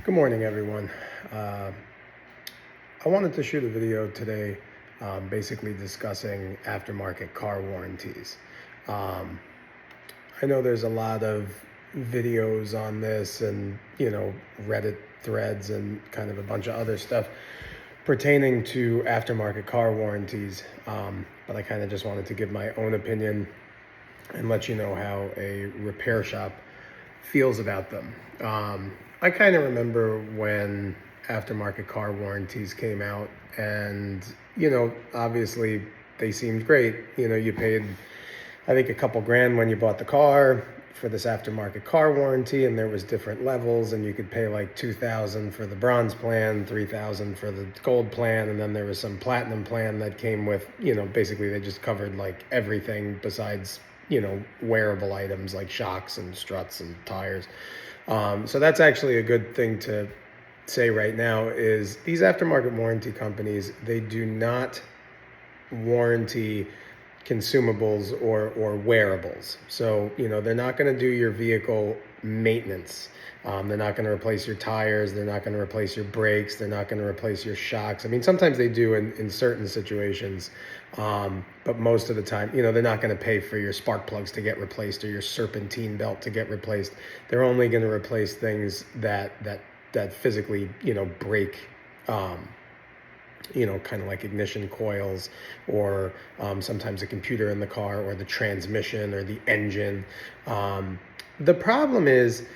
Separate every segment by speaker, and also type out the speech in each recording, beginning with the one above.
Speaker 1: Good morning, everyone. I wanted to shoot a video today basically discussing aftermarket car warranties. Um, I know there's a lot of videos on this and, Reddit threads and kind of a bunch of other stuff pertaining to aftermarket car warranties, but I kind of just wanted to give my own opinion and let you know how a repair shop feels about them. I kind of remember when aftermarket car warranties came out, and obviously they seemed great. You paid, I think, a couple grand when you bought the car for this aftermarket car warranty, and there was different levels, and you could pay like $2,000 for the bronze plan, $3,000 for the gold plan, and then there was some platinum plan that came with, basically they just covered like everything besides wearable items like shocks and struts and tires. So that's actually a good thing to say right now is these aftermarket warranty companies, they do not warranty consumables or wearables. So, they're not going to do your vehicle maintenance. They're not going to replace your tires. They're not going to replace your brakes. They're not going to replace your shocks. I mean, sometimes they do in certain situations, but most of the time, they're not going to pay for your spark plugs to get replaced or your serpentine belt to get replaced. They're only going to replace things that physically, break. Kind of like ignition coils, or sometimes a computer in the car, or the transmission, or the engine. The problem is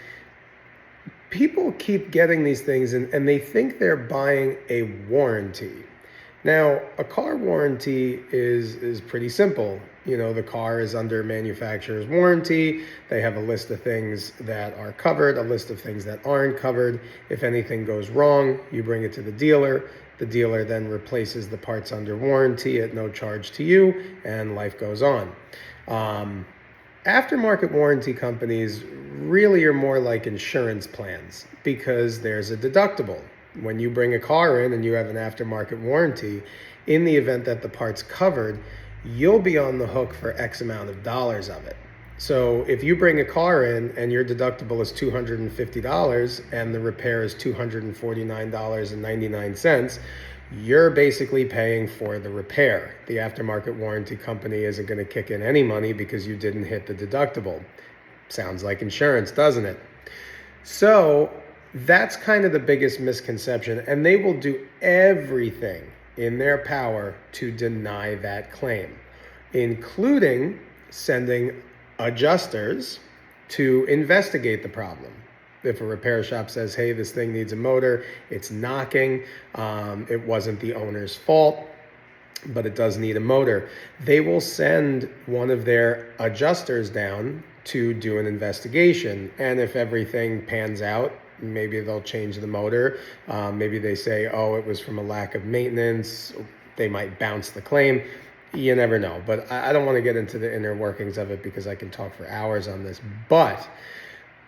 Speaker 1: people keep getting these things and they think they're buying a warranty. Now, a car warranty is pretty simple. The car is under manufacturer's warranty. They have a list of things that are covered, a list of things that aren't covered. If anything goes wrong, you bring it to the dealer. The dealer then replaces the parts under warranty at no charge to you, and life goes on. Aftermarket warranty companies really are more like insurance plans because there's a deductible. When you bring a car in and you have an aftermarket warranty, in the event that the part's covered, you'll be on the hook for X amount of dollars of it. So if you bring a car in and your deductible is $250 and the repair is $249.99, you're basically paying for the repair. The aftermarket warranty company isn't going to kick in any money because you didn't hit the deductible. Sounds like insurance, doesn't it? So that's kind of the biggest misconception, and they will do everything in their power to deny that claim, including sending adjusters to investigate the problem. If a repair shop says, hey, this thing needs a motor, it's knocking, it wasn't the owner's fault, but it does need a motor, they will send one of their adjusters down to do an investigation. And if everything pans out, maybe they'll change the motor. Maybe they say, oh, it was from a lack of maintenance. They might bounce the claim. You never know. But I don't want to get into the inner workings of it because I can talk for hours on this. But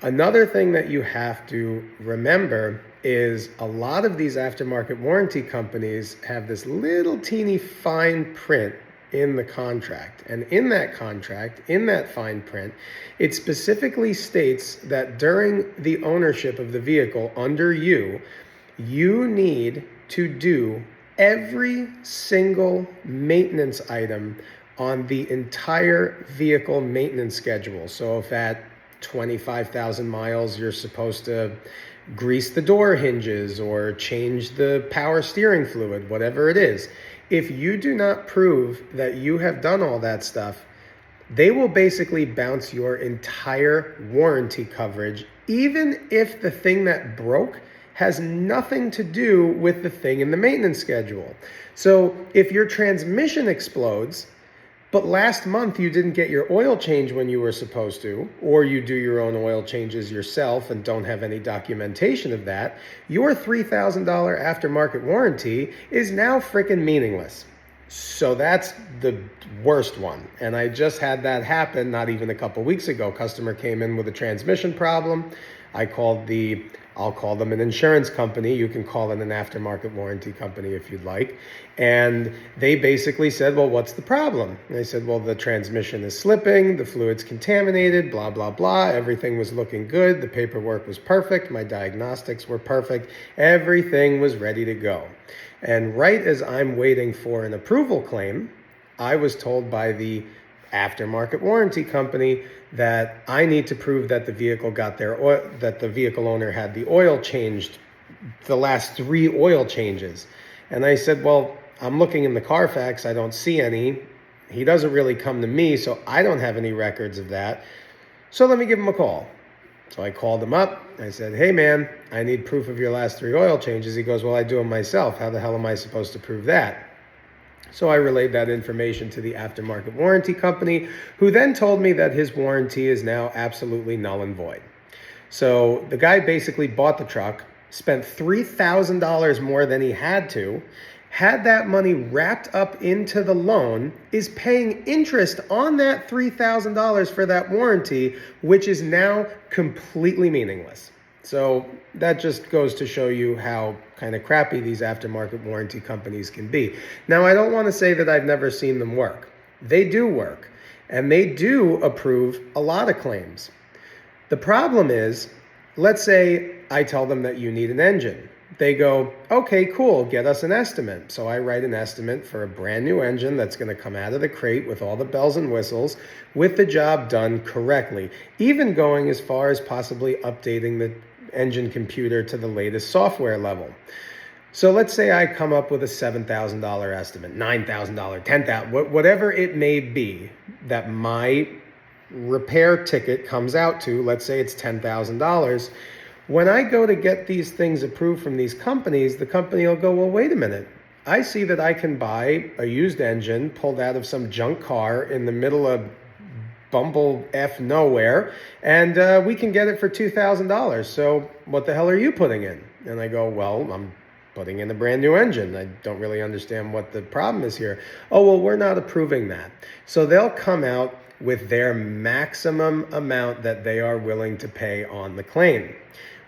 Speaker 1: another thing that you have to remember is a lot of these aftermarket warranty companies have this little teeny fine print in the contract. And in that contract, in that fine print, it specifically states that during the ownership of the vehicle under you, you need to do every single maintenance item on the entire vehicle maintenance schedule. So if at 25,000 miles, you're supposed to grease the door hinges or change the power steering fluid, whatever it is. If you do not prove that you have done all that stuff, they will basically bounce your entire warranty coverage, even if the thing that broke has nothing to do with the thing in the maintenance schedule. So if your transmission explodes, but last month you didn't get your oil change when you were supposed to, or you do your own oil changes yourself and don't have any documentation of that, your $3,000 aftermarket warranty is now freaking meaningless. So that's the worst one. And I just had that happen not even a couple weeks ago. Customer came in with a transmission problem. I called the I'll call them an insurance company. You can call it an aftermarket warranty company if you'd like. And they basically said, well, what's the problem? And I said, well, the transmission is slipping, the fluid's contaminated, blah, blah, blah. Everything was looking good. The paperwork was perfect. My diagnostics were perfect. Everything was ready to go. And right as I'm waiting for an approval claim, I was told by the aftermarket warranty company that I need to prove that the vehicle got their oil, that the vehicle owner had the oil changed, the last 3 oil changes. And I said, well, I'm looking in the Carfax, I don't see any. He doesn't really come to me, so I don't have any records of that. So let me give him a call. So I called him up. I said, hey man, I need proof of your last 3 oil changes. He goes, well, I do them myself. How the hell am I supposed to prove that? So I relayed that information to the aftermarket warranty company, who then told me that his warranty is now absolutely null and void. So the guy basically bought the truck, spent $3,000 more than he had that money wrapped up into the loan, is paying interest on that $3,000 for that warranty, which is now completely meaningless. So that just goes to show you how kind of crappy these aftermarket warranty companies can be. Now, I don't want to say that I've never seen them work. They do work, and they do approve a lot of claims. The problem is, let's say I tell them that you need an engine. They go, okay, cool, get us an estimate. So I write an estimate for a brand new engine that's going to come out of the crate with all the bells and whistles, with the job done correctly, even going as far as possibly updating the engine computer to the latest software level. So let's say I come up with a $7,000 estimate, $9,000, $10,000, whatever it may be that my repair ticket comes out to. Let's say it's $10,000. When I go to get these things approved from these companies, the company will go, well, wait a minute. I see that I can buy a used engine pulled out of some junk car in the middle of Bumble F nowhere, and we can get it for $2,000. So what the hell are you putting in? And I go, well, I'm putting in a brand new engine. I don't really understand what the problem is here. Oh, well, we're not approving that. So they'll come out with their maximum amount that they are willing to pay on the claim,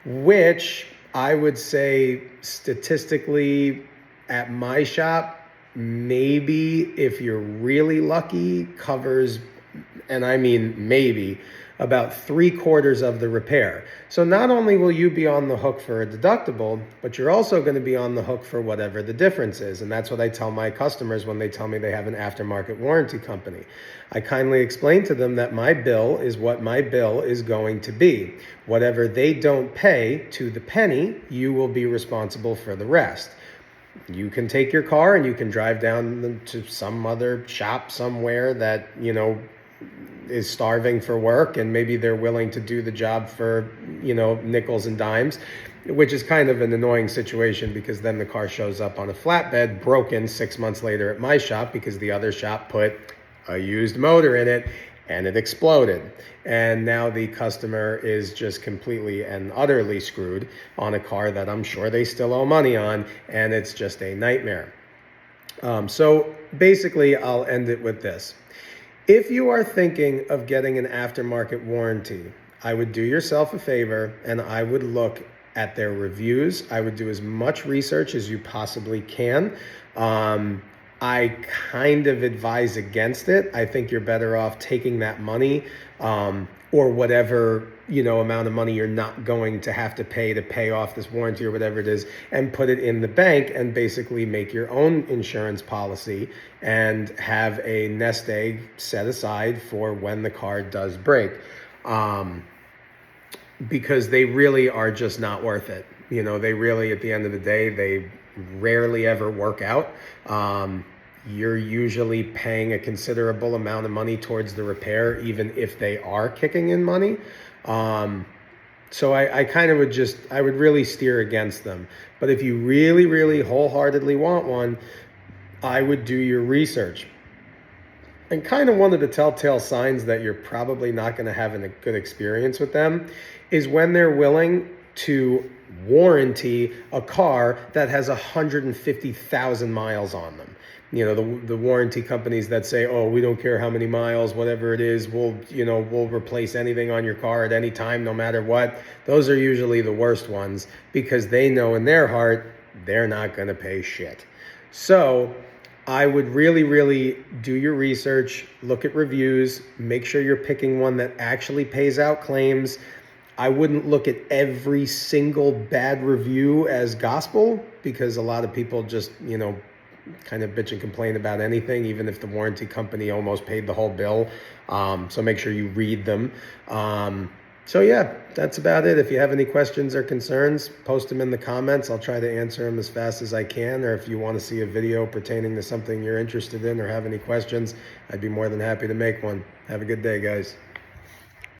Speaker 1: which I would say statistically at my shop, maybe if you're really lucky, covers, and I mean maybe, about 3/4 of the repair. So not only will you be on the hook for a deductible, but you're also going to be on the hook for whatever the difference is. And that's what I tell my customers when they tell me they have an aftermarket warranty company. I kindly explain to them that my bill is what my bill is going to be. Whatever they don't pay to the penny, you will be responsible for the rest. You can take your car and you can drive down to some other shop somewhere that, is starving for work, and maybe they're willing to do the job for, nickels and dimes, which is kind of an annoying situation, because then the car shows up on a flatbed broken 6 months later at my shop because the other shop put a used motor in it and it exploded. And now the customer is just completely and utterly screwed on a car that I'm sure they still owe money on, and it's just a nightmare. So basically, I'll end it with this. If you are thinking of getting an aftermarket warranty, I would do yourself a favor and I would look at their reviews. I would do as much research as you possibly can. I kind of advise against it. I think you're better off taking that money or whatever amount of money you're not going to have to pay off this warranty or whatever it is, and put it in the bank and basically make your own insurance policy and have a nest egg set aside for when the car does break, because they really are just not worth it. They really, at the end of the day, they rarely ever work out. You're usually paying a considerable amount of money towards the repair, even if they are kicking in money. So I kind of I would really steer against them. But if you really, really wholeheartedly want one, I would do your research. And kind of one of the telltale signs that you're probably not going to have a good experience with them is when they're willing to warranty a car that has 150,000 miles on them. the warranty companies that say, oh, we don't care how many miles, whatever it is, we'll replace anything on your car at any time, no matter what. Those are usually the worst ones because they know in their heart they're not going to pay shit. So I would really, really do your research, look at reviews, make sure you're picking one that actually pays out claims. I wouldn't look at every single bad review as gospel because a lot of people just, kind of bitch and complain about anything, even if the warranty company almost paid the whole bill. So make sure you read them. So yeah, that's about it. If you have any questions or concerns, post them in the comments. I'll try to answer them as fast as I can. Or if you want to see a video pertaining to something you're interested in or have any questions, I'd be more than happy to make one. Have a good day, guys.